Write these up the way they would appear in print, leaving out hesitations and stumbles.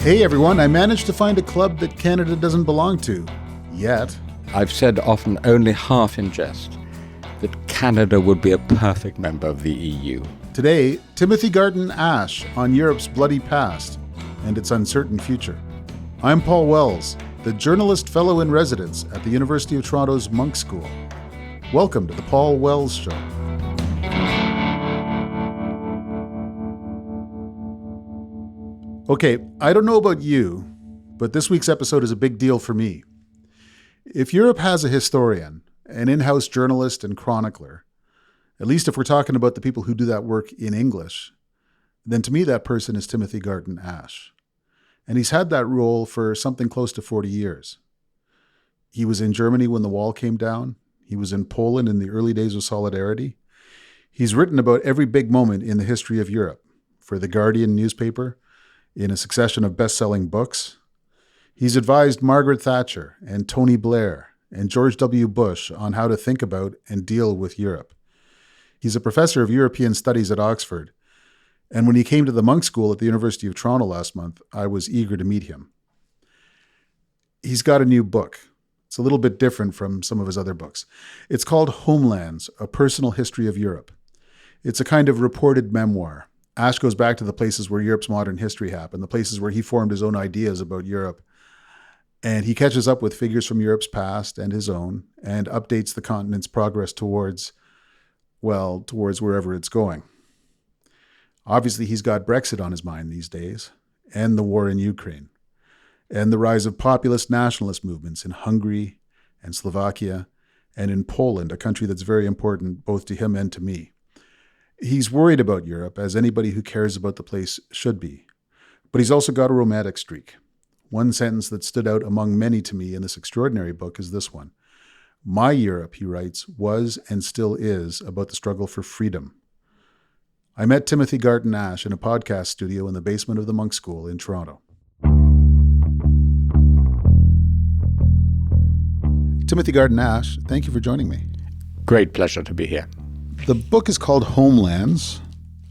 Hey everyone, I managed to find a club that Canada doesn't belong to. Yet. I've said often, only half in jest, that Canada would be a perfect member of the EU. Today, Timothy Garton Ash on Europe's bloody past and its uncertain future. I'm Paul Wells, the journalist fellow in residence at the University of Toronto's Munk School. Welcome to the Paul Wells Show. Okay, I don't know about you, but this week's episode is a big deal for me. If Europe has a historian, an in-house journalist and chronicler, at least if we're talking about the people who do that work in English, then to me that person is Timothy Garton Ash. And he's had that role for something close to 40 years. He was in Germany when the wall came down. He was in Poland in the early days of Solidarity. He's written about every big moment in the history of Europe for The Guardian newspaper, in a succession of best-selling books. He's advised Margaret Thatcher and Tony Blair and George W. Bush on how to think about and deal with Europe. He's a professor of European Studies at Oxford, and when he came to the Munk School at the University of Toronto last month, I was eager to meet him. He's got a new book. It's a little bit different from some of his other books. It's called Homelands, A Personal History of Europe. It's a kind of reported memoir. Ash goes back to the places where Europe's modern history happened, the places where he formed his own ideas about Europe. And he catches up with figures from Europe's past and his own, and updates the continent's progress towards wherever it's going. Obviously, he's got Brexit on his mind these days, and the war in Ukraine, and the rise of populist nationalist movements in Hungary and Slovakia, and in Poland, a country that's very important both to him and to me. He's worried about Europe, as anybody who cares about the place should be. But he's also got a romantic streak. One sentence that stood out among many to me in this extraordinary book is this one. My Europe, he writes, was and still is about the struggle for freedom. I met Timothy Garton Ash in a podcast studio in the basement of the Munk School in Toronto. Timothy Garton Ash, thank you for joining me. Great pleasure to be here. The book is called Homelands,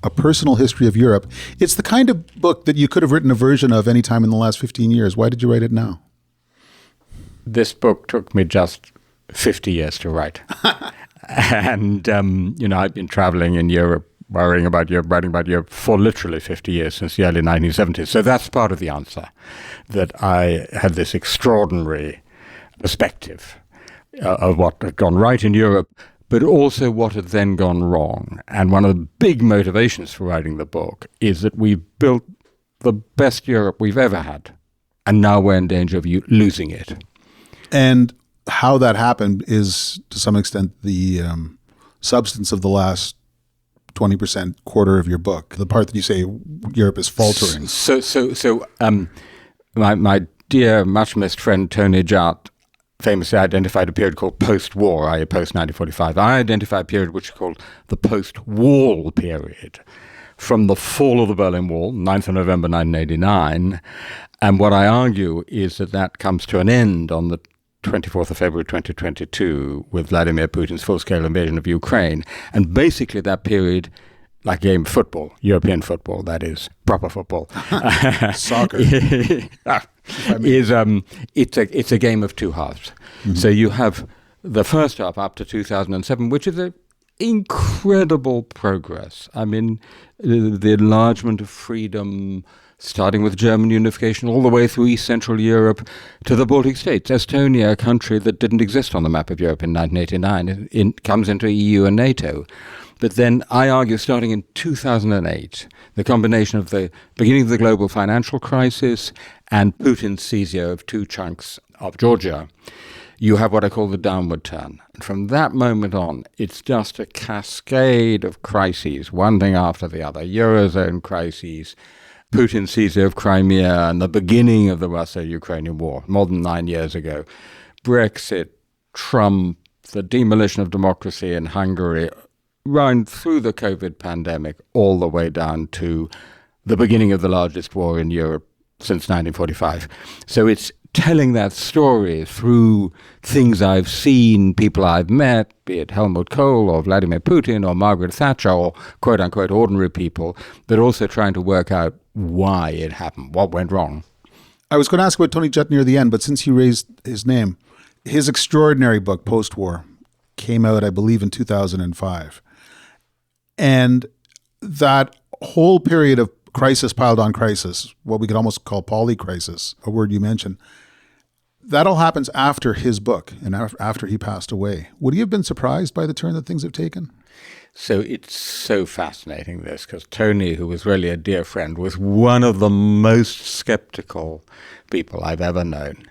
A Personal History of Europe. It's the kind of book that you could have written a version of any time in the last 15 years. Why did you write it now? This book took me just 50 years to write. And, I've been traveling in Europe, writing about Europe for literally 50 years, since the early 1970s. So that's part of the answer, that I had this extraordinary perspective of what had gone right in Europe, but also what had then gone wrong. And one of the big motivations for writing the book is that we've built the best Europe we've ever had, and now we're in danger of losing it. And how that happened is, to some extent, the substance of the last 20% quarter of your book, the part that you say Europe is faltering. So, my dear, much missed friend Tony Jart famously identified a period called postwar, i.e. post-1945. I identify a period which is called the post-wall period, from the fall of the Berlin Wall, 9th of November 1989. And what I argue is that comes to an end on the 24th of February 2022 with Vladimir Putin's full-scale invasion of Ukraine. And basically that period, like a game of football, European football, that is, proper football. Soccer. It's a game of two halves. Mm-hmm. So you have the first half up to 2007, which is an incredible progress. I mean, the enlargement of freedom, starting with German unification all the way through East Central Europe to the Baltic states. Estonia, a country that didn't exist on the map of Europe in 1989, comes into EU and NATO. But then I argue, starting in 2008, the combination of the beginning of the global financial crisis and Putin's seizure of two chunks of Georgia, you have what I call the downward turn. And from that moment on, it's just a cascade of crises, one thing after the other. Eurozone crises, Putin's seizure of Crimea, and the beginning of the Russia-Ukrainian war, more than 9 years ago. Brexit, Trump, the demolition of democracy in Hungary, right through the COVID pandemic, all the way down to the beginning of the largest war in Europe since 1945. So it's telling that story through things I've seen, people I've met, be it Helmut Kohl or Vladimir Putin or Margaret Thatcher or quote-unquote ordinary people, but also trying to work out why it happened, what went wrong. I was going to ask about Tony Judt near the end, but since you raised his name, his extraordinary book, Postwar, came out, I believe, in 2005. And that whole period of crisis piled on crisis, what we could almost call polycrisis, a word you mentioned, that all happens after his book and after he passed away. Would you have been surprised by the turn that things have taken? So it's so fascinating, this, because Tony, who was really a dear friend, was one of the most skeptical people I've ever known.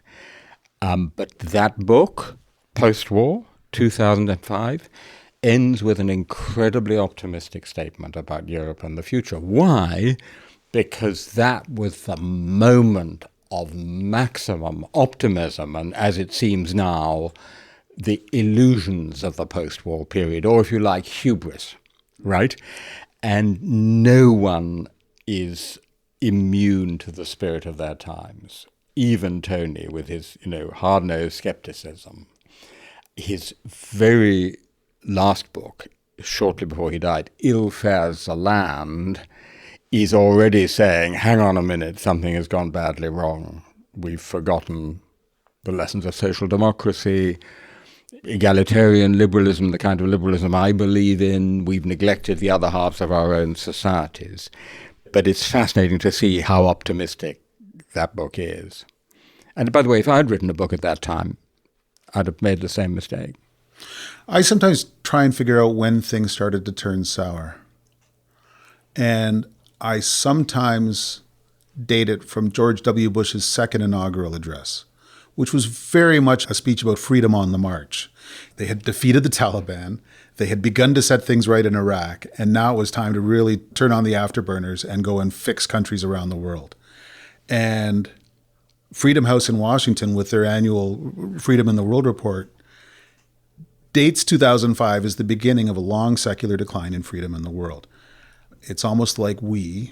But that book, Post-War, 2005, ends with an incredibly optimistic statement about Europe and the future. Why? Because that was the moment of maximum optimism, and as it seems now, the illusions of the post-war period, or if you like, hubris, right? And no one is immune to the spirit of their times. Even Tony, with his, hard-nosed skepticism. His very last book, shortly before he died, Ill Fares the Land, is already saying, hang on a minute, something has gone badly wrong. We've forgotten the lessons of social democracy, egalitarian liberalism, the kind of liberalism I believe in. We've neglected the other halves of our own societies. But it's fascinating to see how optimistic that book is. And by the way, if I'd written a book at that time, I'd have made the same mistake. I sometimes try and figure out when things started to turn sour. And I sometimes date it from George W. Bush's second inaugural address, which was very much a speech about freedom on the march. They had defeated the Taliban. They had begun to set things right in Iraq. And now it was time to really turn on the afterburners and go and fix countries around the world. And Freedom House in Washington, with their annual Freedom in the World report, dates 2005 as the beginning of a long secular decline in freedom in the world. It's almost like we,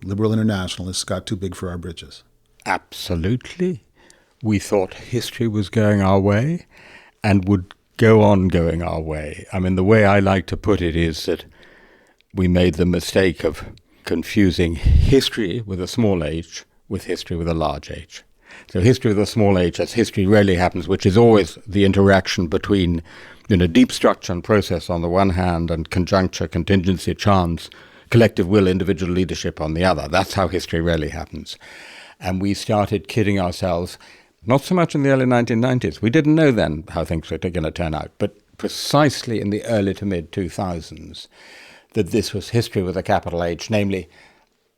liberal internationalists, got too big for our britches. Absolutely. We thought history was going our way and would go on going our way. I mean, the way I like to put it is that we made the mistake of confusing history with a small h with history with a large H. So history with a small h, as history rarely happens, which is always the interaction between deep structure and process on the one hand and conjuncture, contingency, chance, collective will, individual leadership on the other. That's how history rarely happens. And we started kidding ourselves, not so much in the early 1990s. We didn't know then how things were going to turn out, but precisely in the early to mid-2000s, that this was history with a capital H, namely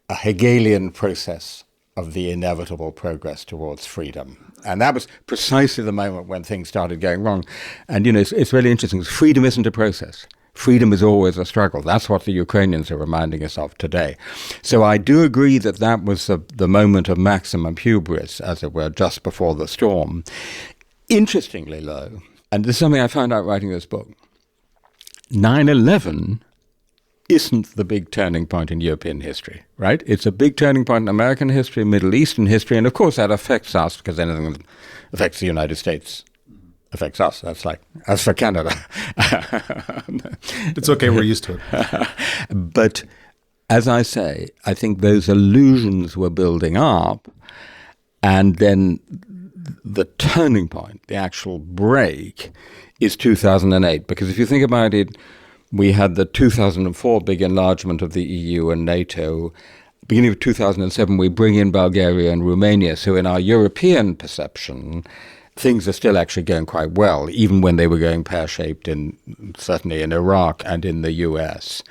a Hegelian process of the inevitable progress towards freedom. And that was precisely the moment when things started going wrong. And, it's really interesting. Freedom isn't a process. Freedom is always a struggle. That's what the Ukrainians are reminding us of today. So I do agree that that was the moment of maximum hubris, as it were, just before the storm. Interestingly, though, and this is something I found out writing this book, 9/11 isn't the big turning point in European history, right? It's a big turning point in American history, Middle Eastern history, and of course that affects us because anything that affects the United States affects us. That's like, as for Canada. It's okay, we're used to it. But as I say, I think those illusions were building up, and then the turning point, the actual break, is 2008. Because if you think about it, we had the 2004 big enlargement of the EU and NATO. Beginning of 2007, we bring in Bulgaria and Romania. So in our European perception, things are still actually going quite well, even when they were going pear-shaped, certainly in Iraq and in the US.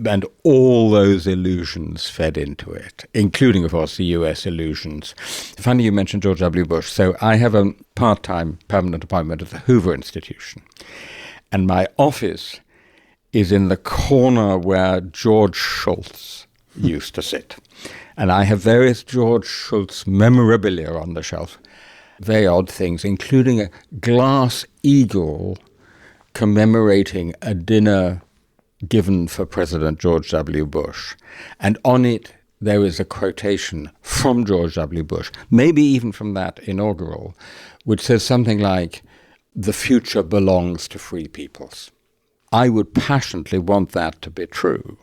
And all those illusions fed into it, including, of course, the US illusions. Funny you mentioned George W. Bush. So I have a part-time permanent appointment at the Hoover Institution. And my office is in the corner where George Shultz used to sit. And I have various George Shultz memorabilia on the shelf, very odd things, including a glass eagle commemorating a dinner given for President George W. Bush. And on it, there is a quotation from George W. Bush, maybe even from that inaugural, which says something like, "The future belongs to free peoples." I would passionately want that to be true.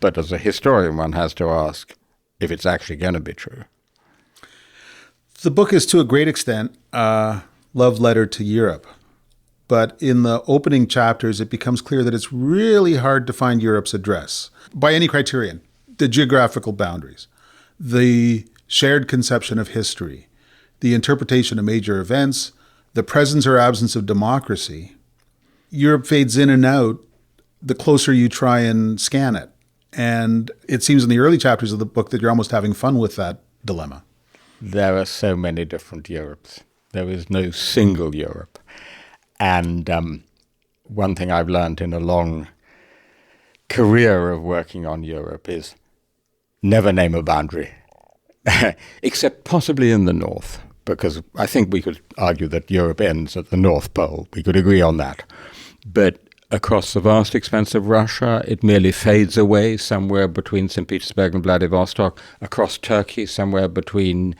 But as a historian, one has to ask if it's actually going to be true. The book is to a great extent a love letter to Europe. But in the opening chapters, it becomes clear that it's really hard to find Europe's address by any criterion. The geographical boundaries, the shared conception of history, the interpretation of major events, the presence or absence of democracy. Europe fades in and out the closer you try and scan it. And it seems in the early chapters of the book that you're almost having fun with that dilemma. There are so many different Europes. There is no single Europe. And one thing I've learned in a long career of working on Europe is never name a boundary, except possibly in the north, because I think we could argue that Europe ends at the North Pole. We could agree on that. But across the vast expanse of Russia, it merely fades away somewhere between St. Petersburg and Vladivostok, across Turkey, somewhere between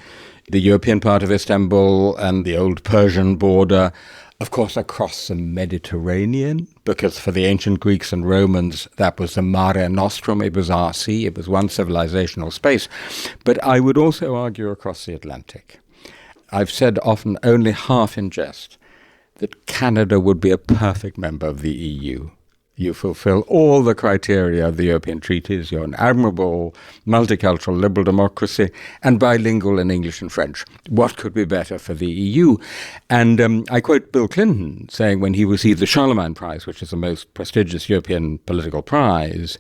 the European part of Istanbul and the old Persian border, of course, across the Mediterranean, because for the ancient Greeks and Romans, that was the Mare Nostrum, it was our sea, it was one civilizational space. But I would also argue across the Atlantic. I've said often, only half in jest, that Canada would be a perfect member of the EU. You fulfill all the criteria of the European treaties. You're an admirable, multicultural, liberal democracy, and bilingual in English and French. What could be better for the EU? And I quote Bill Clinton saying when he received the Charlemagne Prize, which is the most prestigious European political prize,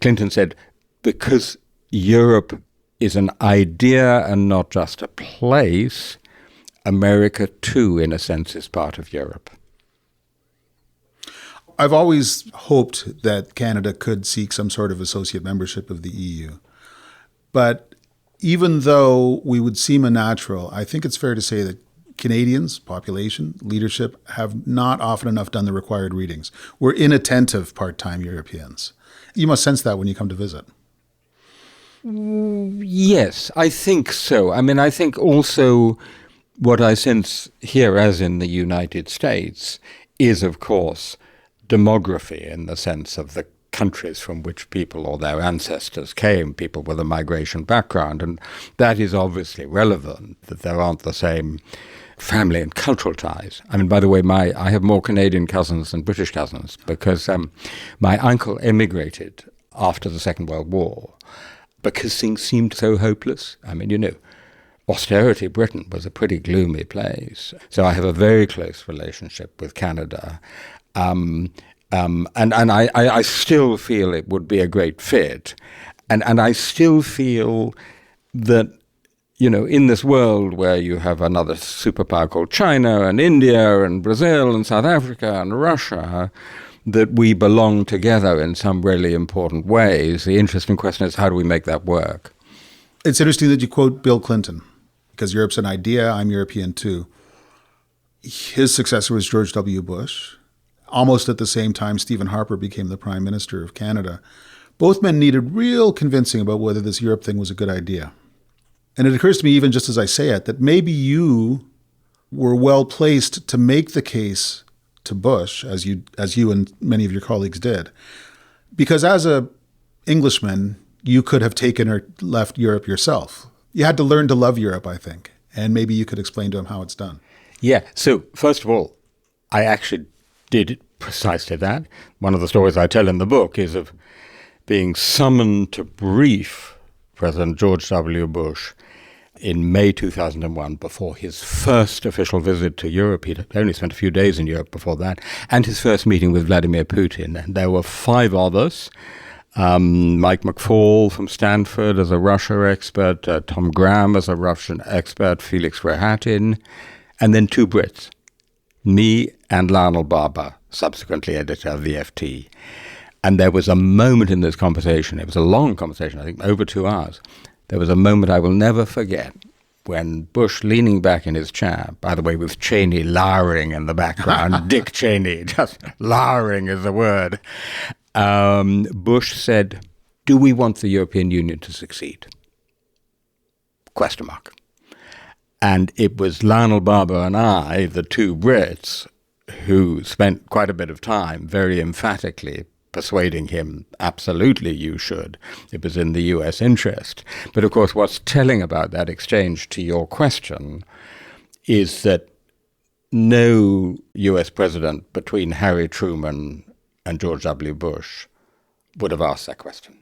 Clinton said, because Europe is an idea and not just a place, America too, in a sense, is part of Europe. I've always hoped that Canada could seek some sort of associate membership of the EU. But even though we would seem unnatural, I think it's fair to say that Canadians, population, leadership, have not often enough done the required readings. We're inattentive part-time Europeans. You must sense that when you come to visit. Yes, I think so. I mean, I think also what I sense here, as in the United States, is, of course, demography in the sense of the countries from which people or their ancestors came, people with a migration background. And that is obviously relevant, that there aren't the same family and cultural ties. I mean, by the way, I have more Canadian cousins than British cousins because my uncle emigrated after the Second World War because things seemed so hopeless. I mean, you know, austerity Britain was a pretty gloomy place. So I have a very close relationship with Canada. And I still feel it would be a great fit. And I still feel that, you know, in this world where you have another superpower called China and India and Brazil and South Africa and Russia, that we belong together in some really important ways. The interesting question is, how do we make that work? It's interesting that you quote Bill Clinton, because Europe's an idea, I'm European too. His successor was George W. Bush. Almost at the same time, Stephen Harper became the Prime Minister of Canada. Both men needed real convincing about whether this Europe thing was a good idea. And it occurs to me, even just as I say it, that maybe you were well placed to make the case to Bush, as you and many of your colleagues did. Because as an Englishman, you could have taken or left Europe yourself. You had to learn to love Europe, I think. And maybe you could explain to him how it's done. Yeah. So first of all, I actually did precisely that. One of the stories I tell in the book is of being summoned to brief President George W. Bush in May 2001 before his first official visit to Europe. He'd only spent a few days in Europe before that, and his first meeting with Vladimir Putin. And there were 5 of us. Mike McFall from Stanford as a Russia expert, Tom Graham as a Russian expert, Felix Rehatin, and then 2 Brits, me and Lionel Barber, subsequently editor of the FT. And there was a moment in this conversation, it was a long conversation, I think over 2 hours, there was a moment I will never forget when Bush, leaning back in his chair, by the way, with Cheney lowering in the background, Dick Cheney, just lowering is the word, Bush said, "Do we want the European Union to succeed?" Question mark. And it was Lionel Barber and I, the 2 Brits, who spent quite a bit of time very emphatically persuading him, absolutely you should. It was in the US interest. But of course, what's telling about that exchange, to your question, is that no US president between Harry Truman and George W. Bush would have asked that question.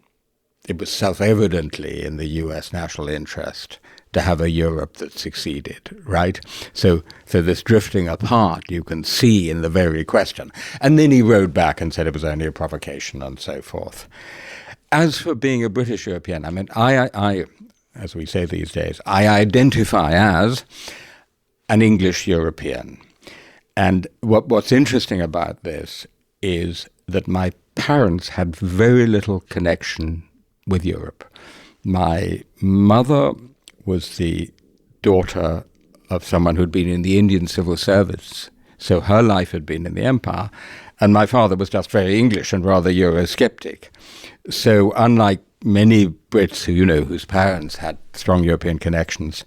It was self-evidently in the US national interest to have a Europe that succeeded, right? So this drifting apart you can see in the very question. And then he rode back and said it was only a provocation and so forth. As for being a British European, I mean, I as we say these days, I identify as an English European. And what's interesting about this is that my parents had very little connection with Europe. My mother was the daughter of someone who'd been in the Indian civil service, so her life had been in the empire, and my father was just very English and rather Eurosceptic. So unlike many Brits whose parents had strong European connections,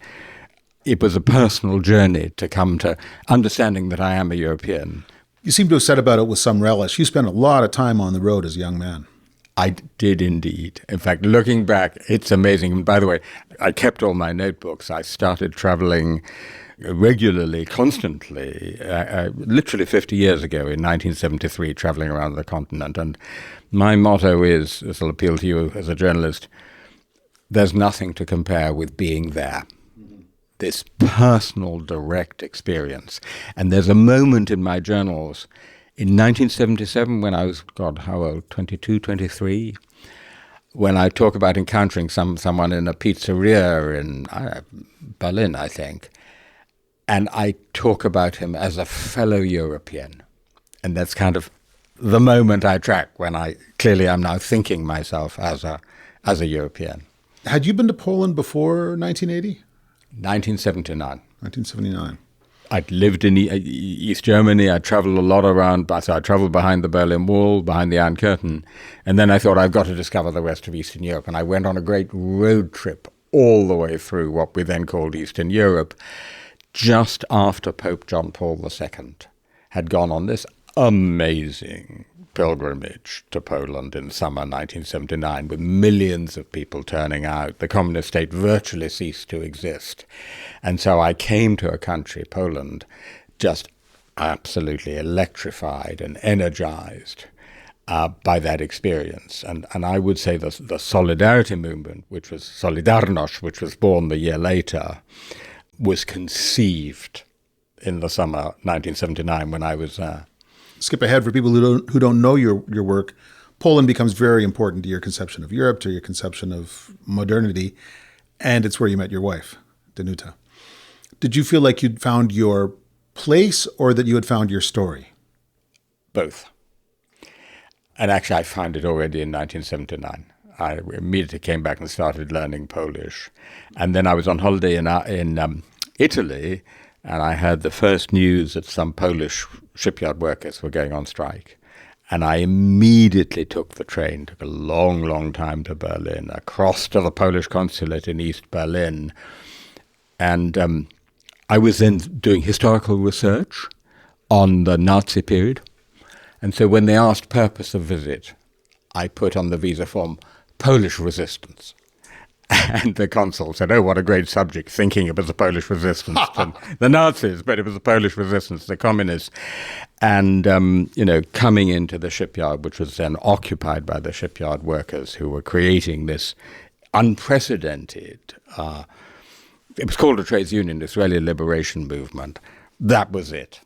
it was a personal journey to come to understanding that I am a European. You seem to have said about it with some relish. You spent a lot of time on the road as a young man. I did indeed. In fact, looking back, it's amazing. And by the way, I kept all my notebooks. I started traveling regularly, constantly, literally 50 years ago in 1973, traveling around the continent. And my motto is, this will appeal to you as a journalist, there's nothing to compare with being there. This personal, direct experience. And there's a moment in my journals in 1977, when I was, how old, 22, 23, when I talk about encountering someone in a pizzeria in Berlin, I think, and I talk about him as a fellow European. And that's kind of the moment I track when clearly I'm now thinking myself as a European. Had you been to Poland before 1980? 1979. 1979. I'd lived in East Germany. I traveled a lot around. So I traveled behind the Berlin Wall, behind the Iron Curtain. And then I thought, I've got to discover the rest of Eastern Europe. And I went on a great road trip all the way through what we then called Eastern Europe, just after Pope John Paul II had gone on this amazing pilgrimage to Poland in summer 1979, with millions of people turning out. The communist state virtually ceased to exist. And so I came to a country, Poland, just absolutely electrified and energized by that experience. And I would say the Solidarity movement, which was Solidarność, which was born the year later, was conceived in the summer 1979 when I was skip ahead for people who don't know your work. Poland becomes very important to your conception of Europe, to your conception of modernity, and it's where you met your wife, Danuta. Did you feel like you'd found your place or that you had found your story? Both. And actually, I found it already in 1979. I immediately came back and started learning Polish. And then I was on holiday in Italy, and I heard the first news that some Polish shipyard workers were going on strike. And I immediately took the train, took a long, long time to Berlin, across to the Polish consulate in East Berlin. And I was then doing historical research on the Nazi period. And so when they asked purpose of visit, I put on the visa form, Polish resistance. And the consul said, oh, what a great subject, thinking it was the Polish resistance to the Nazis, but it was the Polish resistance to the communists. And, coming into the shipyard, which was then occupied by the shipyard workers who were creating this unprecedented, it was called a trades union, Israeli liberation movement. That was it.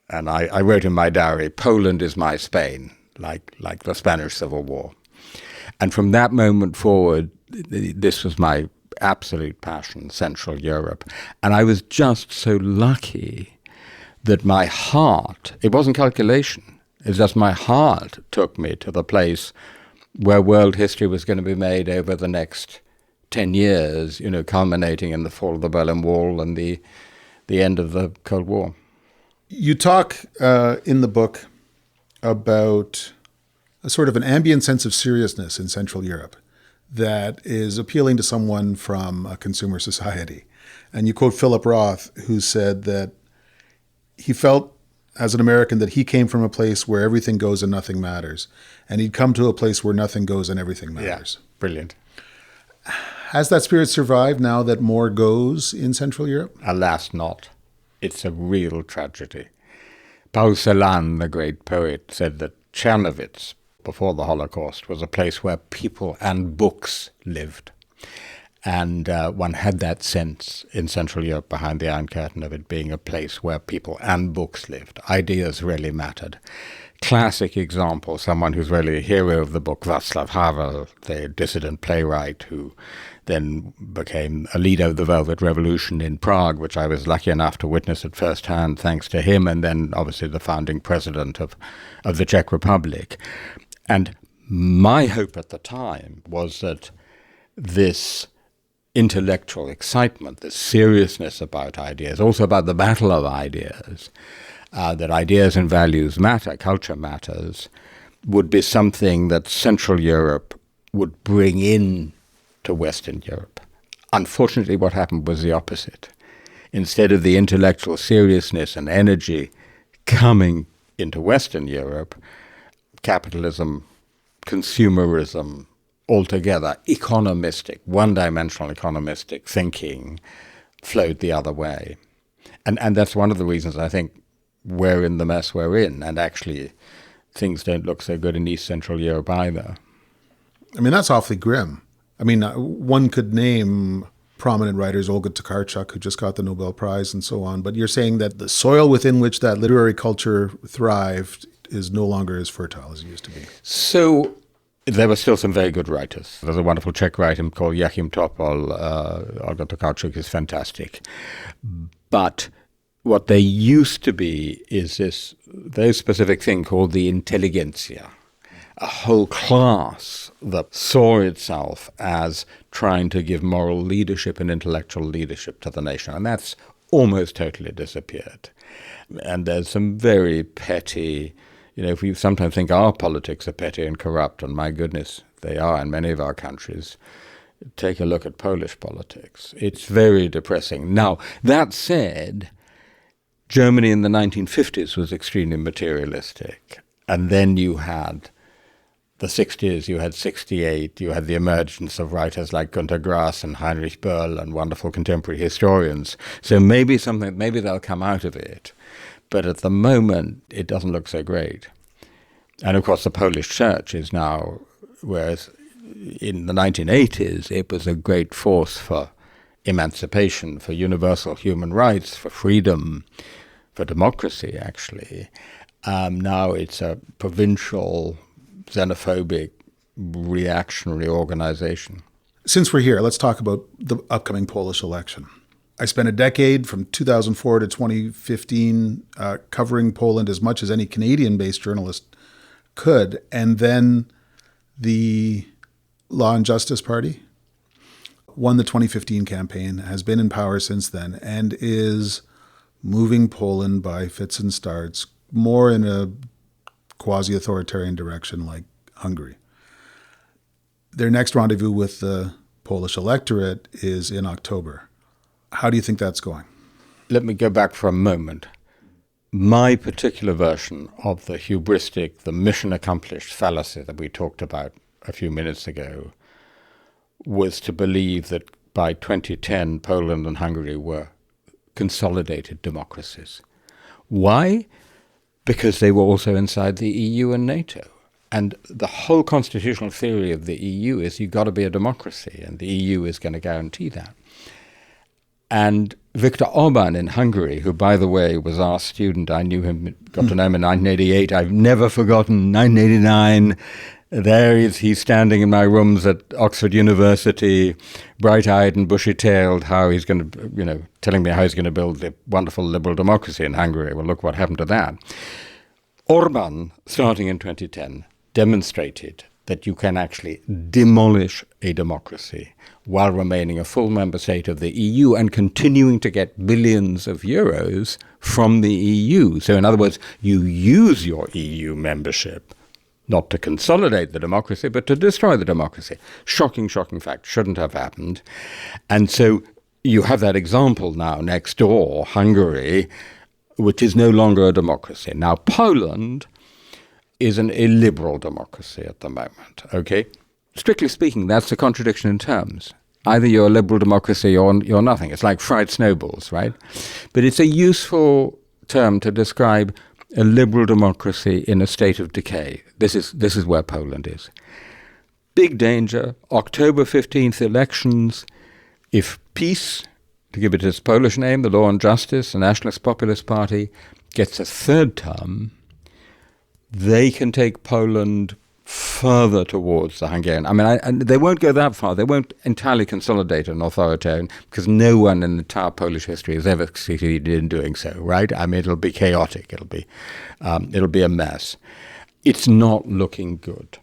And I wrote in my diary, Poland is my Spain, like the Spanish Civil War. And from that moment forward, this was my absolute passion, Central Europe. And I was just so lucky that my heart, it wasn't calculation, it's just my heart took me to the place where world history was going to be made over the next 10 years, culminating in the fall of the Berlin Wall and the end of the Cold War. You talk in the book about a sort of an ambient sense of seriousness in Central Europe that is appealing to someone from a consumer society. And you quote Philip Roth, who said that he felt as an American that he came from a place where everything goes and nothing matters. And he'd come to a place where nothing goes and everything matters. Yeah, brilliant. Has that spirit survived now that more goes in Central Europe? Alas, not. It's a real tragedy. Paul Celan, the great poet, said that Czernowitz, before the Holocaust, was a place where people and books lived. And one had that sense in Central Europe behind the Iron Curtain of it being a place where people and books lived. Ideas really mattered. Classic example, someone who's really a hero of the book, Václav Havel, the dissident playwright who then became a leader of the Velvet Revolution in Prague, which I was lucky enough to witness at first hand thanks to him, and then obviously the founding president of the Czech Republic. And my hope at the time was that this intellectual excitement, this seriousness about ideas, also about the battle of ideas, that ideas and values matter, culture matters, would be something that Central Europe would bring in to Western Europe. Unfortunately, what happened was the opposite. Instead of the intellectual seriousness and energy coming into Western Europe, capitalism, consumerism, altogether economistic, one-dimensional economistic thinking flowed the other way. And that's one of the reasons I think we're in the mess we're in, and actually things don't look so good in East Central Europe either. I mean, that's awfully grim. I mean, one could name prominent writers, Olga Tokarczuk, who just got the Nobel Prize and so on, but you're saying that the soil within which that literary culture thrived is no longer as fertile as it used to be. So there were still some very good writers. There's a wonderful Czech writer called Joachim Topol. Olga Tokarczuk is fantastic. But what there used to be is this very specific thing called the intelligentsia, a whole class that saw itself as trying to give moral leadership and intellectual leadership to the nation. And that's almost totally disappeared. And there's some very petty, if we sometimes think our politics are petty and corrupt, and my goodness, they are in many of our countries. Take a look at Polish politics. It's very depressing. Now, that said, Germany in the 1950s was extremely materialistic. And then you had the 60s, you had 68, you had the emergence of writers like Günter Grass and Heinrich Böll and wonderful contemporary historians. So maybe they'll come out of it. But at the moment, it doesn't look so great. And of course, the Polish church is now, whereas in the 1980s, it was a great force for emancipation, for universal human rights, for freedom, for democracy, actually. Now it's a provincial, xenophobic, reactionary organization. Since we're here, let's talk about the upcoming Polish election. I spent a decade from 2004 to 2015 covering Poland as much as any Canadian-based journalist could. And then the Law and Justice Party won the 2015 campaign, has been in power since then, and is moving Poland by fits and starts, more in a quasi-authoritarian direction like Hungary. Their next rendezvous with the Polish electorate is in October. How do you think that's going? Let me go back for a moment. My particular version of the hubristic, the mission accomplished fallacy that we talked about a few minutes ago was to believe that by 2010, Poland and Hungary were consolidated democracies. Why? Because they were also inside the EU and NATO. And the whole constitutional theory of the EU is you've got to be a democracy, and the EU is going to guarantee that. And Victor Orbán in Hungary, who, by the way, was our student, I knew him, got to know him in 1988. I've never forgotten 1989. There he's standing in my rooms at Oxford University, bright-eyed and bushy-tailed, how he's going to, telling me how he's going to build the wonderful liberal democracy in Hungary. Well, look what happened to that. Orbán, starting in 2010, demonstrated that you can actually demolish a democracy while remaining a full member state of the EU and continuing to get billions of euros from the EU. So in other words, you use your EU membership not to consolidate the democracy, but to destroy the democracy. Shocking, shocking fact. Shouldn't have happened. And so you have that example now next door, Hungary, which is no longer a democracy. Now, Poland is an illiberal democracy at the moment, okay? Strictly speaking, that's a contradiction in terms. Either you're a liberal democracy or you're nothing. It's like fried snowballs, right? But it's a useful term to describe a liberal democracy in a state of decay. This is where Poland is. Big danger, October 15th elections. If PiS, to give it its Polish name, the Law and Justice, the Nationalist Populist Party, gets a third term, they can take Poland further towards the Hungarian. I mean, they won't go that far. They won't entirely consolidate an authoritarian, because no one in the entire Polish history has ever succeeded in doing so, right? I mean, it'll be chaotic. It'll be a mess. It's not looking good.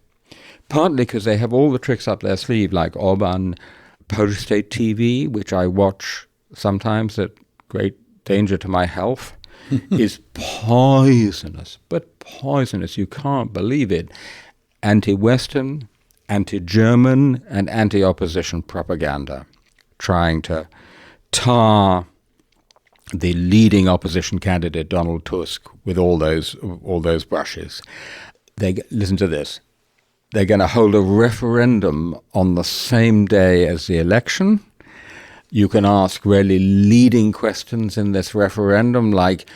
Partly because they have all the tricks up their sleeve, like Orbán, Polish state TV, which I watch sometimes at great danger to my health, is poisonous, but poisonous. You can't believe it. Anti-Western, anti-German, and anti-opposition propaganda, trying to tar the leading opposition candidate, Donald Tusk, with all those brushes. Listen to this. They're going to hold a referendum on the same day as the election. You can ask really leading questions in this referendum, like,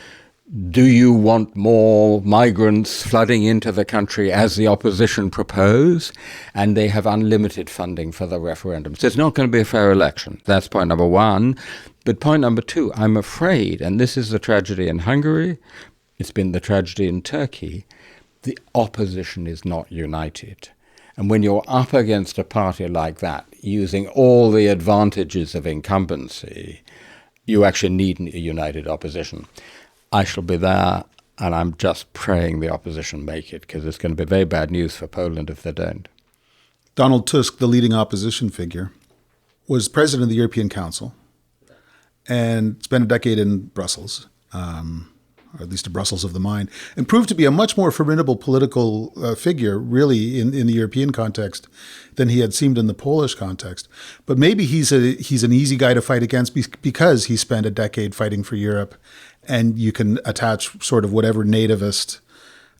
do you want more migrants flooding into the country as the opposition propose? And they have unlimited funding for the referendum. So it's not going to be a fair election. That's point number one. But point number two, I'm afraid, and this is the tragedy in Hungary, it's been the tragedy in Turkey, the opposition is not united. And when you're up against a party like that, using all the advantages of incumbency, you actually need a united opposition. I shall be there, and I'm just praying the opposition make it, because it's going to be very bad news for Poland if they don't. Donald Tusk, the leading opposition figure, was president of the European Council and spent a decade in Brussels, or at least a Brussels of the mind, and proved to be a much more formidable political figure, really, in the European context than he had seemed in the Polish context. But maybe he's an easy guy to fight against because he spent a decade fighting for Europe, and you can attach sort of whatever nativist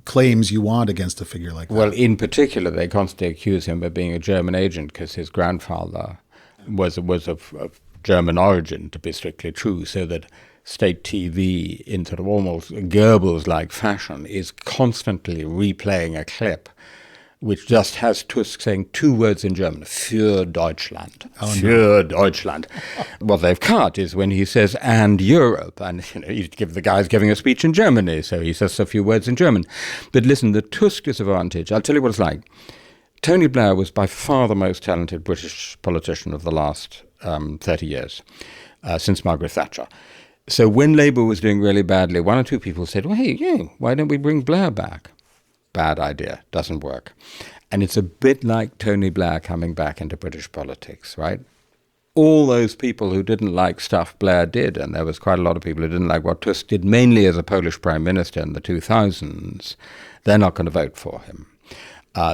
claims you want against a figure like that. Well, in particular, they constantly accuse him of being a German agent because his grandfather was of German origin, to be strictly true, so that state TV, in sort of almost Goebbels-like fashion, is constantly replaying a clip which just has Tusk saying two words in German, für Deutschland, für Deutschland. What they've cut is when he says, and Europe, and the guy's giving a speech in Germany, so he says a few words in German. But listen, the Tusk disadvantage, I'll tell you what it's like. Tony Blair was by far the most talented British politician of the last 30 years, since Margaret Thatcher. So when Labour was doing really badly, one or two people said, well, hey, why don't we bring Blair back? Bad idea, doesn't work. And it's a bit like Tony Blair coming back into British politics, right? All those people who didn't like stuff Blair did, and there was quite a lot of people who didn't like what Tusk did, mainly as a Polish prime minister in the 2000s, they're not going to vote for him.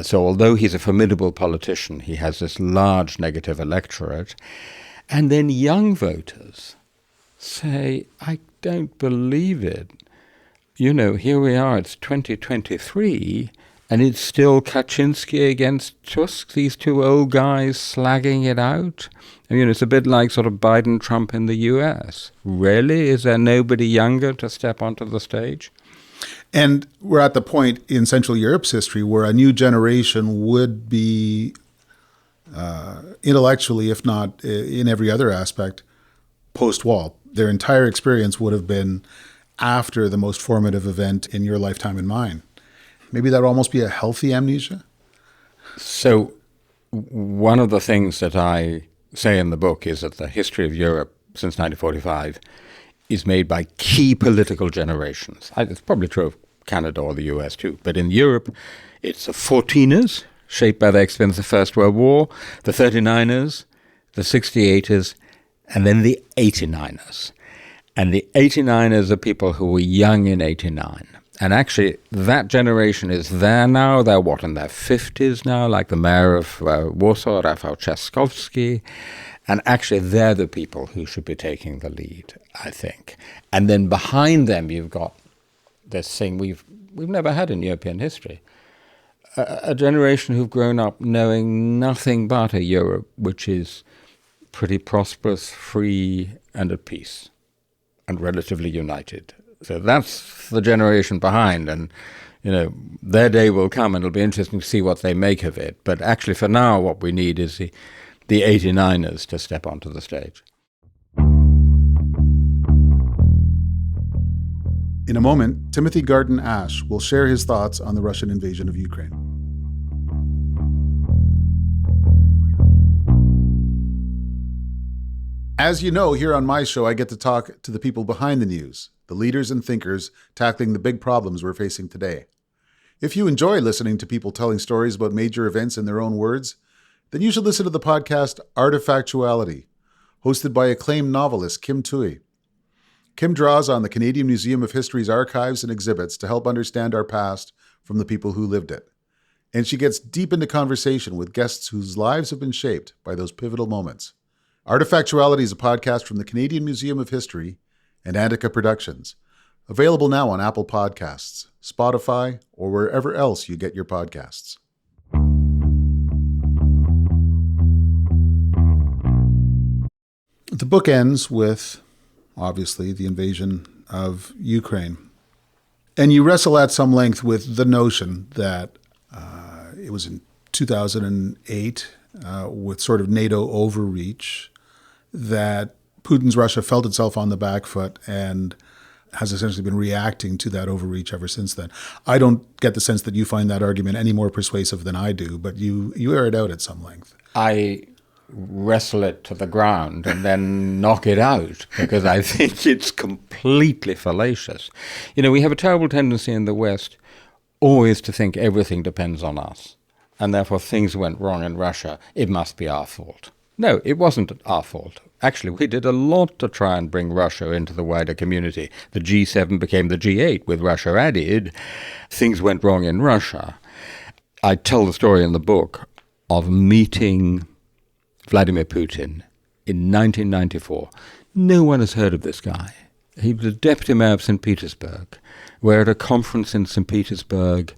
So although he's a formidable politician, he has this large negative electorate. And then young voters say, I don't believe it. Here we are, it's 2023, and it's still Kaczynski against Tusk, these two old guys slagging it out. It's a bit like sort of Biden-Trump in the US. Really? Is there nobody younger to step onto the stage? And we're at the point in Central Europe's history where a new generation would be intellectually, if not in every other aspect, post-war. Their entire experience would have been after the most formative event in your lifetime and mine. Maybe that would almost be a healthy amnesia? So one of the things that I say in the book is that the history of Europe since 1945 is made by key political generations. It's probably true of Canada or the US too. But in Europe, it's the 14ers, shaped by their experience of the First World War, the 39ers, the 68ers, and then the 89ers. And the 89ers are people who were young in 89. And actually, that generation is there now. They're, in their 50s now, like the mayor of Warsaw, Rafał Trzaskowski. And actually, they're the people who should be taking the lead, I think. And then behind them, you've got this thing we've never had in European history. A generation who've grown up knowing nothing but a Europe which is pretty prosperous, free, and at peace, and relatively united. So that's the generation behind, and their day will come, and it'll be interesting to see what they make of it. But actually, for now, what we need is the 89ers to step onto the stage. In a moment, Timothy Garton Ash will share his thoughts on the Russian invasion of Ukraine. As you know, here on my show, I get to talk to the people behind the news, the leaders and thinkers tackling the big problems we're facing today. If you enjoy listening to people telling stories about major events in their own words, then you should listen to the podcast Artifactuality, hosted by acclaimed novelist Kim Thuy. Kim draws on the Canadian Museum of History's archives and exhibits to help understand our past from the people who lived it. And she gets deep into conversation with guests whose lives have been shaped by those pivotal moments. Artifactuality is a podcast from the Canadian Museum of History and Antica Productions, available now on Apple Podcasts, Spotify, or wherever else you get your podcasts. The book ends with, obviously, the invasion of Ukraine. And you wrestle at some length with the notion that it was in 2008, with sort of NATO overreach, that Putin's Russia felt itself on the back foot and has essentially been reacting to that overreach ever since then. I don't get the sense that you find that argument any more persuasive than I do, but you air it out at some length. I wrestle it to the ground and then knock it out because I think it's completely fallacious. We have a terrible tendency in the West always to think everything depends on us, and therefore things went wrong in Russia, it must be our fault. No, it wasn't our fault. Actually, we did a lot to try and bring Russia into the wider community. The G7 became the G8 with Russia added. Things went wrong in Russia. I tell the story in the book of meeting Vladimir Putin in 1994. No one has heard of this guy. He was the deputy mayor of St. Petersburg. We're at a conference in St. Petersburg.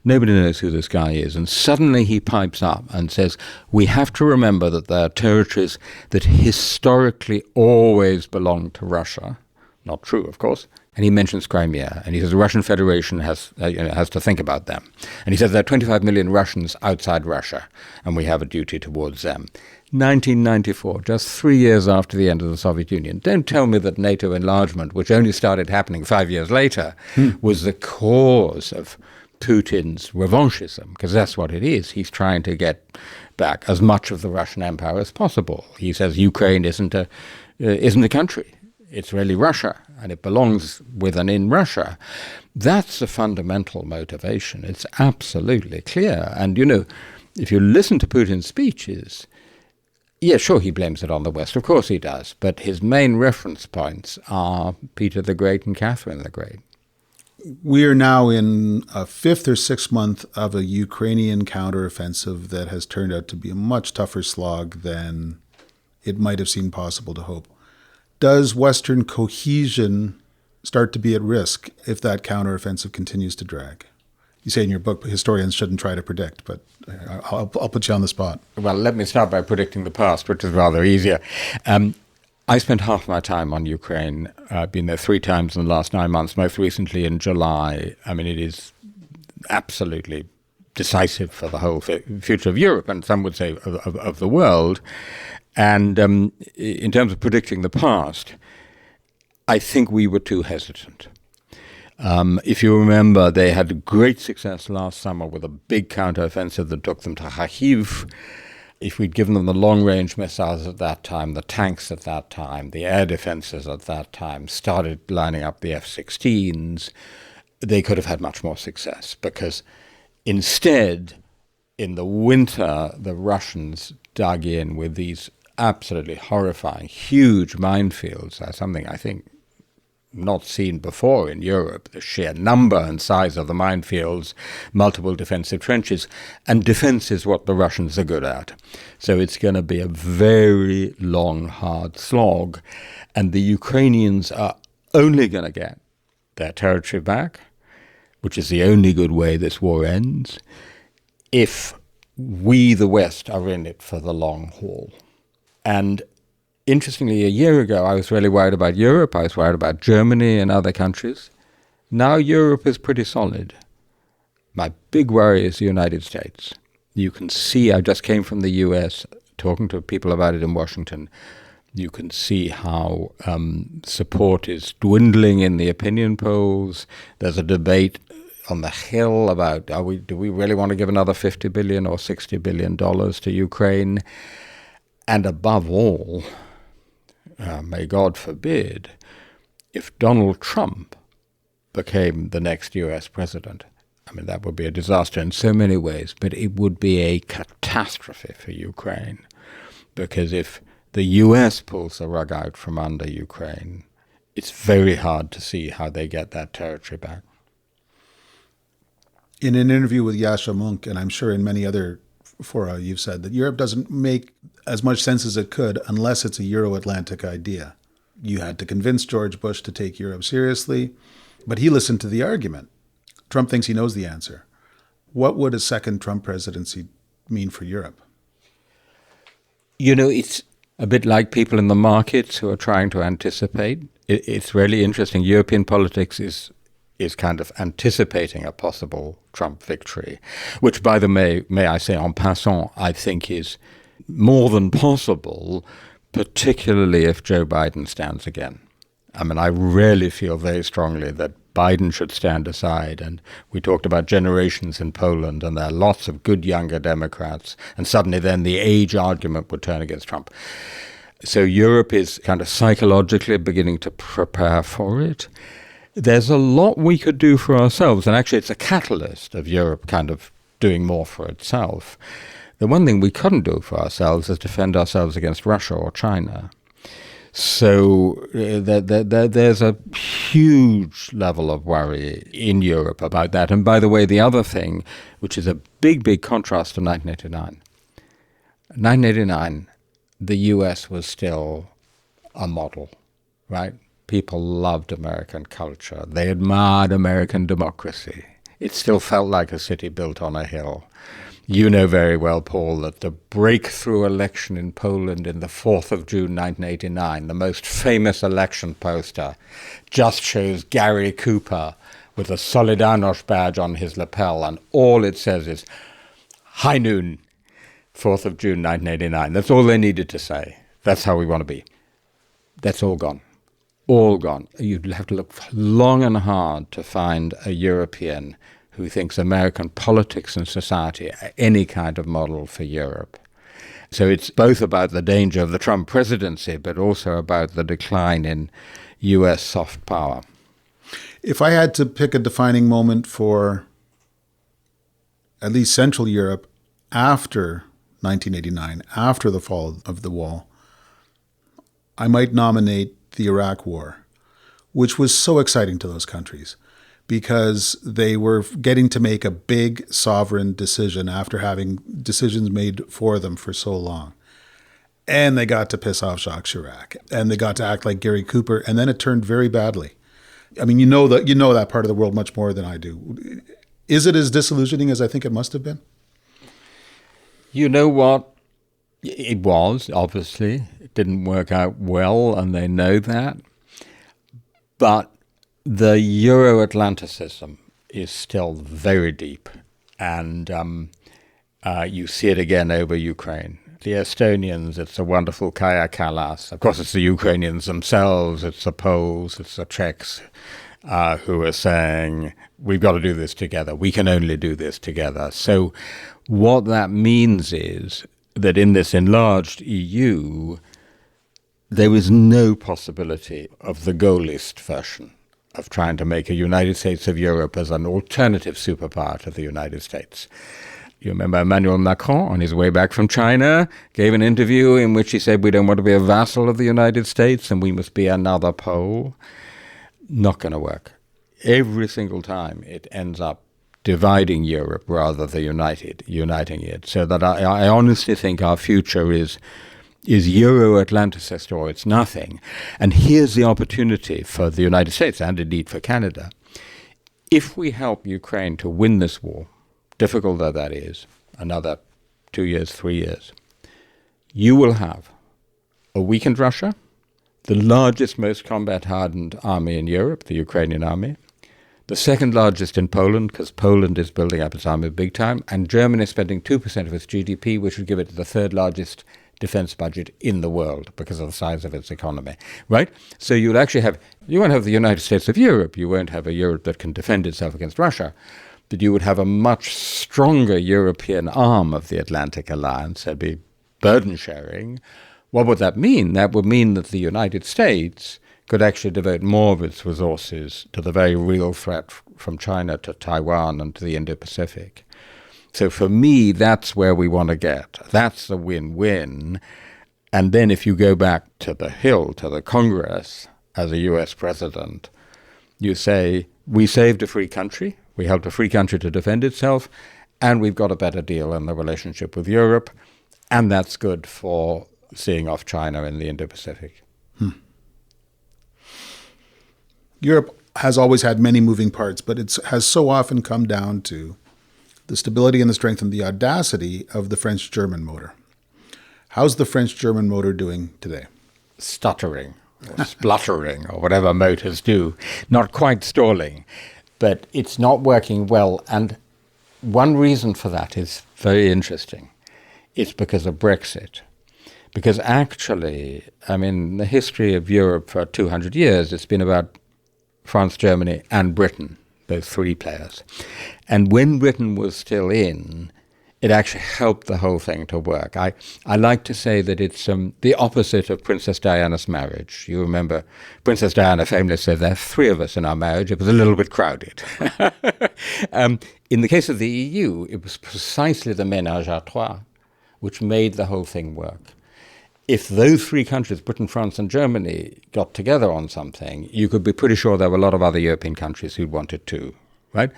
Nobody knows who this guy is. And suddenly he pipes up and says, we have to remember that there are territories that historically always belonged to Russia. Not true, of course. And he mentions Crimea. And he says the Russian Federation has to think about them. And he says there are 25 million Russians outside Russia, and we have a duty towards them. 1994, just 3 years after the end of the Soviet Union. Don't tell me that NATO enlargement, which only started happening 5 years later, was the cause of Putin's revanchism, because that's what it is. He's trying to get back as much of the Russian Empire as possible. He says Ukraine isn't a country. It's really Russia, and it belongs with and in Russia. That's the fundamental motivation. It's absolutely clear. And, if you listen to Putin's speeches, yeah, sure, he blames it on the West. Of course he does. But his main reference points are Peter the Great and Catherine the Great. We are now in a fifth or sixth month of a Ukrainian counteroffensive that has turned out to be a much tougher slog than it might have seemed possible to hope. Does Western cohesion start to be at risk if that counteroffensive continues to drag? You say in your book, historians shouldn't try to predict, but I'll put you on the spot. Well, let me start by predicting the past, which is rather easier. I spent half my time on Ukraine. I've been there 3 times in the last 9 months, most recently in July. I mean, it is absolutely decisive for the whole future of Europe, and some would say of the world. And in terms of predicting the past, I think we were too hesitant. If you remember, they had great success last summer with a big counteroffensive that took them to Kharkiv. If we'd given them the long-range missiles at that time, the tanks at that time, the air defenses at that time, started lining up the F-16s, they could have had much more success, because instead, in the winter, the Russians dug in with these absolutely horrifying, huge minefields. That's something I think not seen before in Europe, the sheer number and size of the minefields, multiple defensive trenches, and defense is what the Russians are good at. So it's going to be a very long, hard slog, and the Ukrainians are only going to get their territory back, which is the only good way this war ends, if we, the West, are in it for the long haul. And interestingly, a year ago, I was really worried about Europe. I was worried about Germany and other countries. Now Europe is pretty solid. My big worry is the United States. You can see, I just came from the US, talking to people about it in Washington. You can see how support is dwindling in the opinion polls. There's a debate on the Hill about do we really want to give another $50 billion or $60 billion to Ukraine? And above all, may God forbid, if Donald Trump became the next US president, I mean, that would be a disaster in so many ways, but it would be a catastrophe for Ukraine. Because if the US pulls the rug out from under Ukraine, it's very hard to see how they get that territory back. In an interview with Yasha Munk, and I'm sure in many other fora, you've said that Europe doesn't make as much sense as it could unless it's a Euro-Atlantic idea. You had to convince George Bush to take Europe seriously, but he listened to the argument. Trump thinks he knows the answer. What would a second Trump presidency mean for Europe? You know, it's a bit like people in the markets who are trying to anticipate. It's really interesting. European politics is kind of anticipating a possible Trump victory, which, by the way, may I say en passant, I think is more than possible, particularly if Joe Biden stands again. I mean, I really feel very strongly that Biden should stand aside. And we talked about generations in Poland, and there are lots of good younger Democrats. And suddenly then the age argument would turn against Trump. So Europe is kind of psychologically beginning to prepare for it. There's a lot we could do for ourselves, and actually it's a catalyst of Europe kind of doing more for itself. The one thing we couldn't do for ourselves is defend ourselves against Russia or China. So there's a huge level of worry in Europe about that. And by the way, the other thing, which is a big, big contrast to 1989. 1989, the US was still a model, right? People loved American culture. They admired American democracy. It still felt like a city built on a hill. You know very well, Paul, that the breakthrough election in Poland in the 4th of June 1989, the most famous election poster, just shows Gary Cooper with a Solidarność badge on his lapel, and all it says is, high noon, 4th of June 1989. That's all they needed to say. That's how we want to be. That's all gone. All gone. You'd have to look long and hard to find a European who thinks American politics and society are any kind of model for Europe. So it's both about the danger of the Trump presidency, but also about the decline in U.S. soft power. If I had to pick a defining moment for at least Central Europe after 1989, after the fall of the wall, I might nominate the Iraq War, which was so exciting to those countries because they were getting to make a big sovereign decision after having decisions made for them for so long. And they got to piss off Jacques Chirac, and they got to act like Gary Cooper, and then it turned very badly. I mean, you know that part of the world much more than I do. Is it as disillusioning as I think it must have been? You know what? It was, obviously. It didn't work out well, and they know that. But the Euro-Atlanticism is still very deep, and you see it again over Ukraine. The Estonians, it's the wonderful Kaja Kallas. Of course, it's the Ukrainians themselves, it's the Poles, it's the Czechs who are saying, we've got to do this together. We can only do this together. So what that means is that in this enlarged EU, there is no possibility of the Gaullist version of trying to make a United States of Europe as an alternative superpower to the United States. You remember Emmanuel Macron, on his way back from China, gave an interview in which he said, we don't want to be a vassal of the United States and we must be another pole. not going to work. Every single time it ends up dividing Europe rather than uniting it. So that I honestly think our future is Euro-Atlanticist or it's nothing. And here's the opportunity for the United States and indeed for Canada. If we help Ukraine to win this war, difficult though that is, another 2 years, 3 years, you will have a weakened Russia, the largest, most combat-hardened army in Europe, the Ukrainian army, the second largest in Poland, because Poland is building up its army big time, and Germany is spending 2% of its GDP, which would give it the third largest defense budget in the world because of the size of its economy, right? So you won't have the United States of Europe, you won't have a Europe that can defend itself against Russia, but you would have a much stronger European arm of the Atlantic Alliance. There'd be burden sharing. What would that mean? That would mean that the United States could actually devote more of its resources to the very real threat from China to Taiwan and to the Indo-Pacific. So for me, that's where we want to get. That's the win-win. And then if you go back to the Hill, to the Congress, as a US president, you say, we saved a free country, we helped a free country to defend itself, and we've got a better deal in the relationship with Europe, and that's good for seeing off China in the Indo-Pacific. Europe has always had many moving parts, but it has so often come down to the stability and the strength and the audacity of the French-German motor. How's the French-German motor doing today? Stuttering or spluttering or whatever motors do. Not quite stalling, but it's not working well. And one reason for that is very interesting. It's because of Brexit. Because actually, the history of Europe for 200 years, it's been about France, Germany, and Britain, those three players. And when Britain was still in, it actually helped the whole thing to work. I like to say that it's the opposite of Princess Diana's marriage. You remember Princess Diana famously said, there are three of us in our marriage. It was a little bit crowded. In the case of the EU, it was precisely the ménage à trois which made the whole thing work. If those three countries, Britain, France, and Germany, got together on something, you could be pretty sure there were a lot of other European countries who wanted to, right?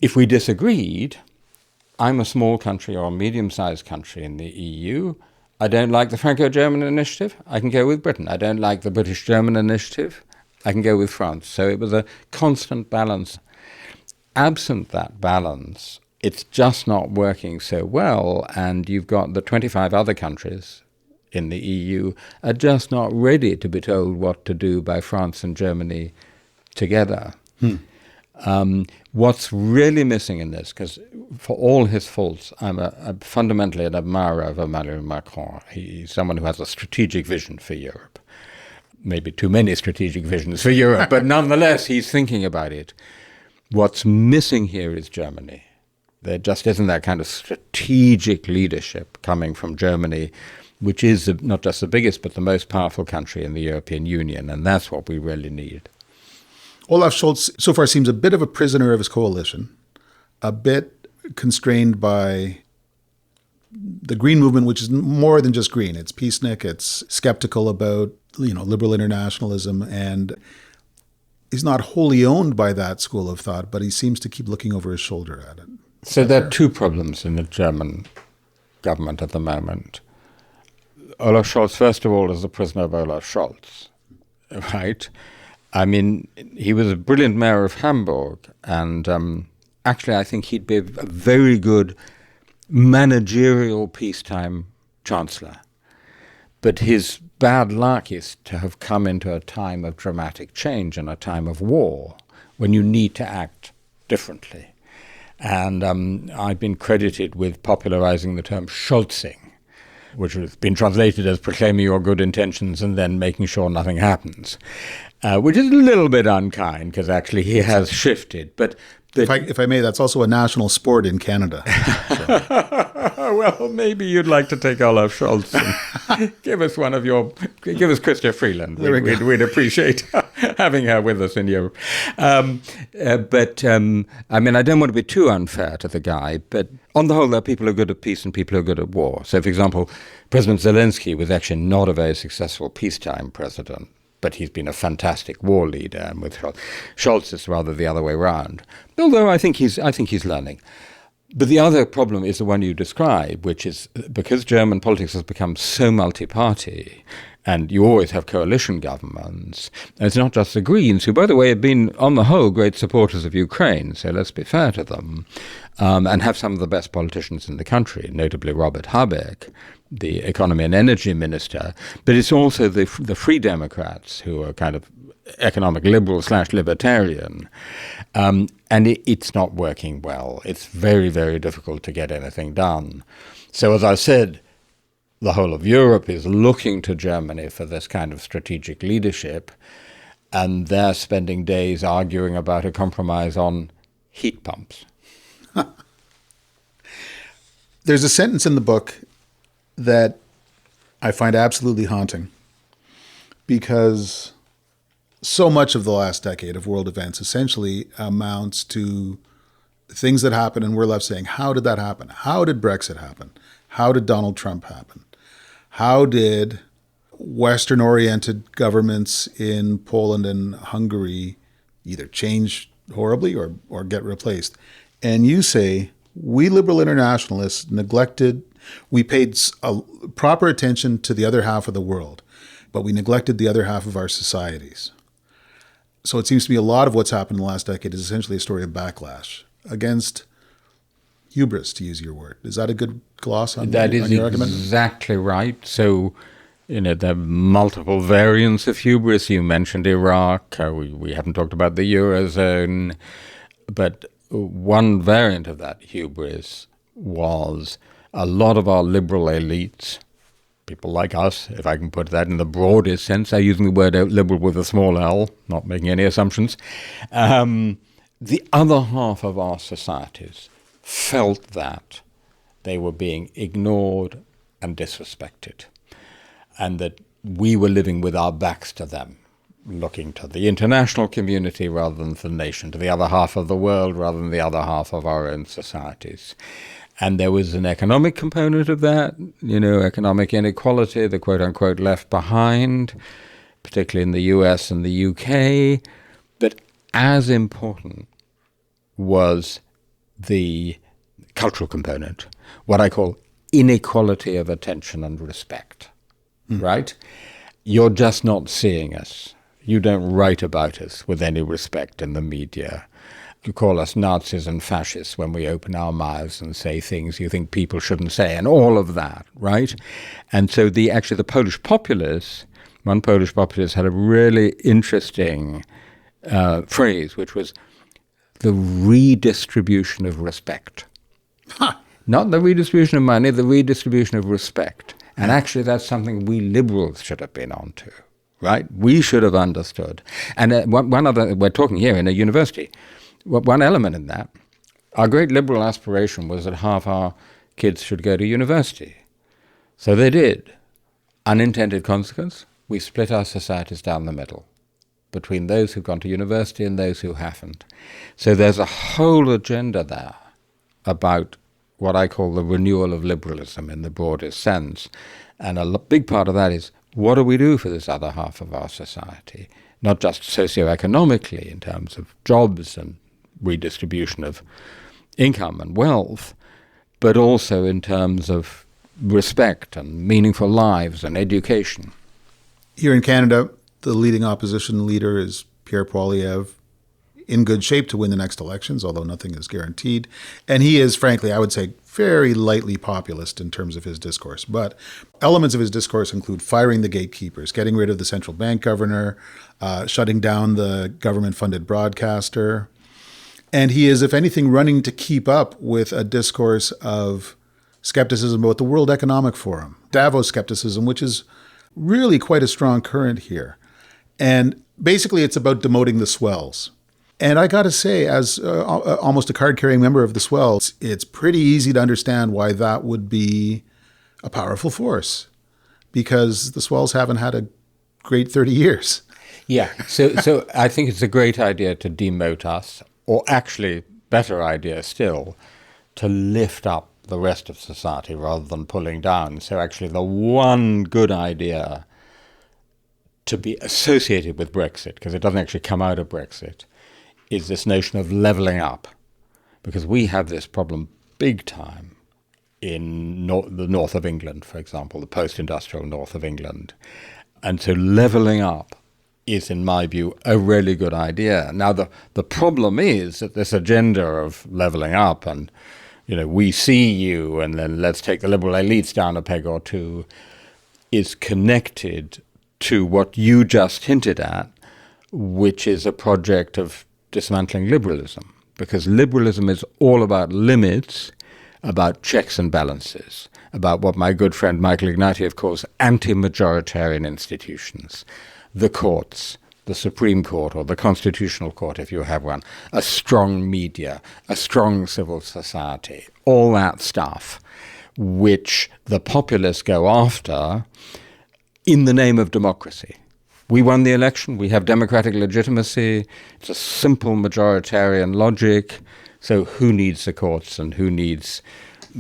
If we disagreed, I'm a small country or a medium-sized country in the EU. I don't like the Franco-German initiative. I can go with Britain. I don't like the British-German initiative. I can go with France. So it was a constant balance. Absent that balance, it's just not working so well, and you've got the 25 other countries in the EU are just not ready to be told what to do by France and Germany together. What's really missing in this, because for all his faults, I'm fundamentally an admirer of Emmanuel Macron. He's someone who has a strategic vision for Europe. Maybe too many strategic visions for Europe, but nonetheless, he's thinking about it. What's missing here is Germany. There just isn't that kind of strategic leadership coming from Germany, which is not just the biggest, but the most powerful country in the European Union, and that's what we really need. Olaf Scholz so far seems a bit of a prisoner of his coalition, a bit constrained by the Green movement, which is more than just green. It's peacenik, it's skeptical about, liberal internationalism, and he's not wholly owned by that school of thought, but he seems to keep looking over his shoulder at it. So there are two problems in the German government at the moment. Olaf Scholz, first of all, is a prisoner of Olaf Scholz, right? He was a brilliant mayor of Hamburg, and actually I think he'd be a very good managerial peacetime chancellor. But his bad luck is to have come into a time of dramatic change and a time of war when you need to act differently. And I've been credited with popularizing the term Scholzing, which has been translated as proclaiming your good intentions and then making sure nothing happens, which is a little bit unkind because actually he has shifted. But if I may, that's also a national sport in Canada. Well, maybe you'd like to take Olaf Scholz and give us Chrystia Freeland. We'd appreciate having her with us in Europe. But I don't want to be too unfair to the guy, but on the whole, there are people who are good at peace and people who are good at war. So, for example, President Zelensky was actually not a very successful peacetime president. but he's been a fantastic war leader, and with Scholz it's rather the other way around. Although I think he's learning. But the other problem is the one you describe, which is because German politics has become so multi-party, and you always have coalition governments, and it's not just the Greens, who, by the way, have been, on the whole, great supporters of Ukraine, so let's be fair to them, and have some of the best politicians in the country, notably Robert Habeck, the economy and energy minister, but it's also the Free Democrats, who are kind of economic liberal / libertarian, and it's not working well. It's very, very difficult to get anything done. So as I said, the whole of Europe is looking to Germany for this kind of strategic leadership, and they're spending days arguing about a compromise on heat pumps. There's a sentence in the book that I find absolutely haunting, because so much of the last decade of world events essentially amounts to things that happen, and we're left saying, how did that happen? How did Brexit happen? How did Donald Trump happen? How did Western-oriented governments in Poland and Hungary either change horribly or get replaced? And you say, we liberal internationalists we paid proper attention to the other half of the world, but we neglected the other half of our societies. So it seems to me a lot of what's happened in the last decade is essentially a story of backlash against hubris, to use your word. Is that a good gloss on, that on your argument? That is exactly right. So, there are multiple variants of hubris. You mentioned Iraq. We haven't talked about the Eurozone. But one variant of that hubris was a lot of our liberal elites, people like us, if I can put that in the broadest sense, I'm using the word liberal with a small l, not making any assumptions, the other half of our societies felt that they were being ignored and disrespected, and that we were living with our backs to them, looking to the international community rather than to the nation, to the other half of the world rather than the other half of our own societies. And there was an economic component of that, economic inequality, the quote-unquote left behind, particularly in the US and the UK. But as important was the cultural component, what I call inequality of attention and respect, right? You're just not seeing us. You don't write about us with any respect in the media. You call us Nazis and fascists when we open our mouths and say things you think people shouldn't say, and all of that, right? And so the Polish populace, one Polish populist had a really interesting phrase, which was the redistribution of respect. Huh. Not the redistribution of money, the redistribution of respect. And actually that's something we liberals should have been onto, right? We should have understood. And one other, we're talking here in a university, one element in that, our great liberal aspiration was that half our kids should go to university. So they did. Unintended consequence, we split our societies down the middle between those who've gone to university and those who haven't. So there's a whole agenda there about what I call the renewal of liberalism in the broadest sense. And a big part of that is, what do we do for this other half of our society? Not just socioeconomically in terms of jobs and redistribution of income and wealth, but also in terms of respect and meaningful lives and education. Here in Canada, the leading opposition leader is Pierre Poilievre, in good shape to win the next elections, although nothing is guaranteed. And he is, frankly, I would say, very lightly populist in terms of his discourse. But elements of his discourse include firing the gatekeepers, getting rid of the central bank governor, shutting down the government-funded broadcaster. And he is, if anything, running to keep up with a discourse of skepticism about the World Economic Forum, Davos skepticism, which is really quite a strong current here. And basically, it's about demoting the swells. And I got to say, as almost a card-carrying member of the swells, it's pretty easy to understand why that would be a powerful force, because the swells haven't had a great 30 years. Yeah, so I think it's a great idea to demote us, or actually, better idea still, to lift up the rest of society rather than pulling down. So actually the one good idea to be associated with Brexit, because it doesn't actually come out of Brexit, is this notion of levelling up. Because we have this problem big time in the north of England, for example, the post-industrial north of England. And so levelling up is, in my view, a really good idea. Now, the problem is that this agenda of levelling up and, we see you and then let's take the liberal elites down a peg or two is connected to what you just hinted at, which is a project of dismantling liberalism. Because liberalism is all about limits, about checks and balances, about what my good friend Michael Ignatieff calls anti-majoritarian institutions, the courts, the Supreme Court or the Constitutional Court if you have one, a strong media, a strong civil society, all that stuff, which the populists go after in the name of democracy. We won the election. We have democratic legitimacy. It's a simple majoritarian logic. So who needs the courts and who needs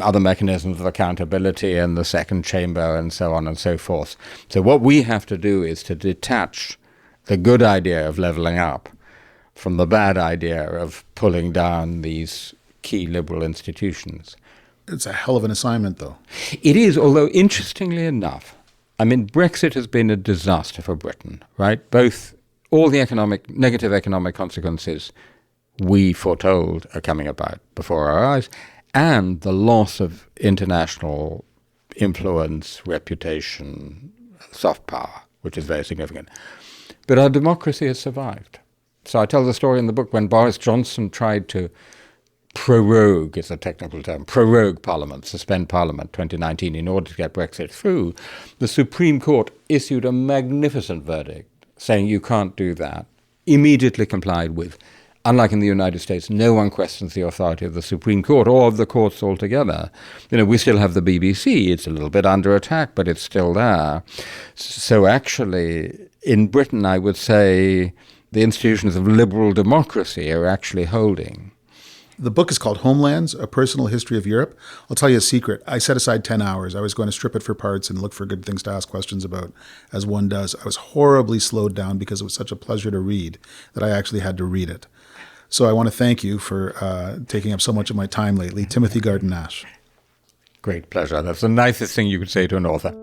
other mechanisms of accountability and the second chamber and so on and so forth? So what we have to do is to detach the good idea of levelling up from the bad idea of pulling down these key liberal institutions. It's a hell of an assignment, though. It is, although interestingly enough, Brexit has been a disaster for Britain, right? Both all the negative economic consequences we foretold are coming about before our eyes, and the loss of international influence, reputation, soft power, which is very significant. But our democracy has survived. So I tell the story in the book when Boris Johnson tried to prorogue, is a technical term, prorogue Parliament, suspend Parliament 2019 in order to get Brexit through, the Supreme Court issued a magnificent verdict saying you can't do that, immediately complied with. Unlike in the United States, no one questions the authority of the Supreme Court or of the courts altogether. We still have the BBC. It's a little bit under attack, but it's still there. So actually, in Britain, I would say the institutions of liberal democracy are actually holding. The book is called Homelands, A Personal History of Europe. I'll tell you a secret. I set aside 10 hours. I was going to strip it for parts and look for good things to ask questions about, as one does. I was horribly slowed down because it was such a pleasure to read that I actually had to read it. So I want to thank you for taking up so much of my time lately. Timothy Garton Ash. Great pleasure. That's the nicest thing you could say to an author.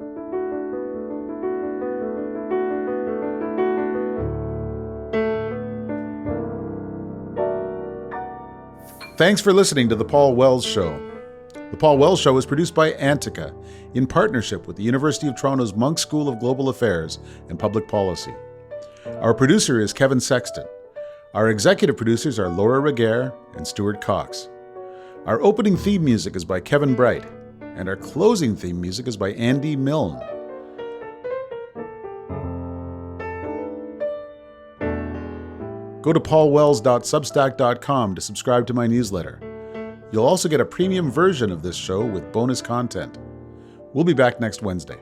Thanks for listening to The Paul Wells Show. The Paul Wells Show is produced by Antica in partnership with the University of Toronto's Munk School of Global Affairs and Public Policy. Our producer is Kevin Sexton. Our executive producers are Laura Reguer and Stuart Cox. Our opening theme music is by Kevin Bright, and our closing theme music is by Andy Milne. Go to paulwells.substack.com to subscribe to my newsletter. You'll also get a premium version of this show with bonus content. We'll be back next Wednesday.